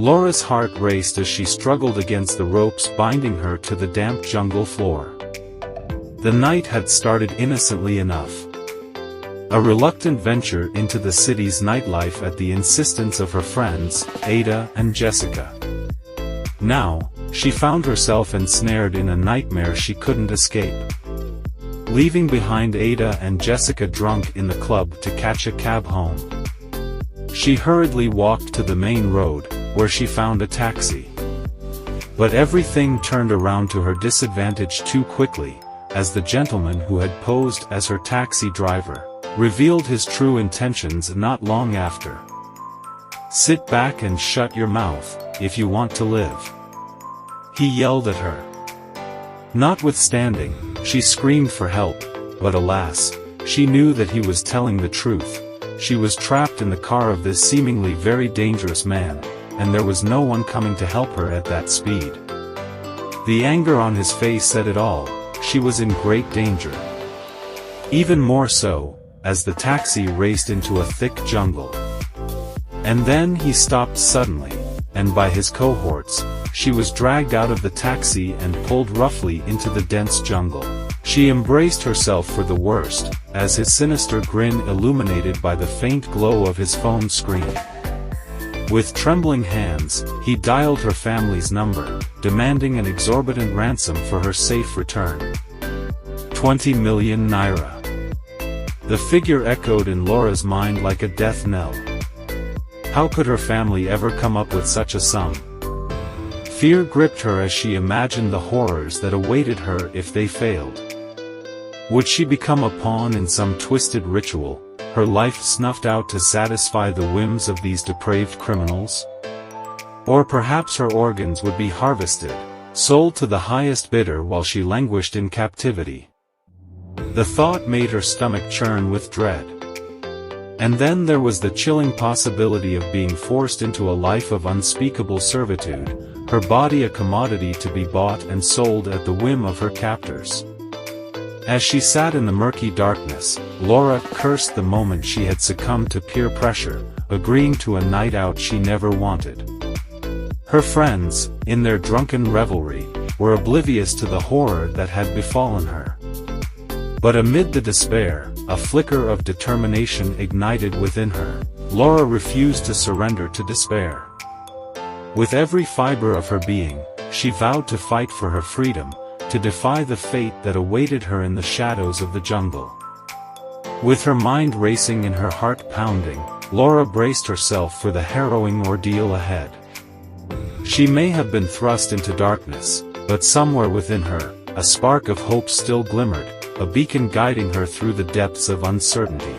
Laura's heart raced as she struggled against the ropes binding her to the damp jungle floor. The night had started innocently enough. A reluctant venture into the city's nightlife at the insistence of her friends, Ada and Jessica. Now, she found herself ensnared in a nightmare she couldn't escape. Leaving behind Ada and Jessica drunk in the club to catch a cab home, she hurriedly walked to the main road, where she found a taxi. But everything turned around to her disadvantage too quickly, as the gentleman who had posed as her taxi driver revealed his true intentions not long after. "Sit back and shut your mouth, if you want to live," he yelled at her. Notwithstanding, she screamed for help, but alas, she knew that he was telling the truth. She was trapped in the car of this seemingly very dangerous man, and there was no one coming to help her at that speed. The anger on his face said it all. She was in great danger. Even more so, as the taxi raced into a thick jungle. And then he stopped suddenly, and by his cohorts, she was dragged out of the taxi and pulled roughly into the dense jungle. She embraced herself for the worst, as his sinister grin illuminated by the faint glow of his phone screen. With trembling hands, he dialed her family's number, demanding an exorbitant ransom for her safe return. 20 million naira. The figure echoed in Laura's mind like a death knell. How could her family ever come up with such a sum? Fear gripped her as she imagined the horrors that awaited her if they failed. Would she become a pawn in some twisted ritual, her life snuffed out to satisfy the whims of these depraved criminals? Or perhaps her organs would be harvested, sold to the highest bidder while she languished in captivity. The thought made her stomach churn with dread. And then there was the chilling possibility of being forced into a life of unspeakable servitude, her body a commodity to be bought and sold at the whim of her captors. As she sat in the murky darkness, Laura cursed the moment she had succumbed to peer pressure, agreeing to a night out she never wanted. Her friends, in their drunken revelry, were oblivious to the horror that had befallen her. But amid the despair, a flicker of determination ignited within her. Laura refused to surrender to despair. With every fiber of her being, she vowed to fight for her freedom, to defy the fate that awaited her in the shadows of the jungle. With her mind racing and her heart pounding, Laura braced herself for the harrowing ordeal ahead. She may have been thrust into darkness, but somewhere within her, a spark of hope still glimmered, a beacon guiding her through the depths of uncertainty.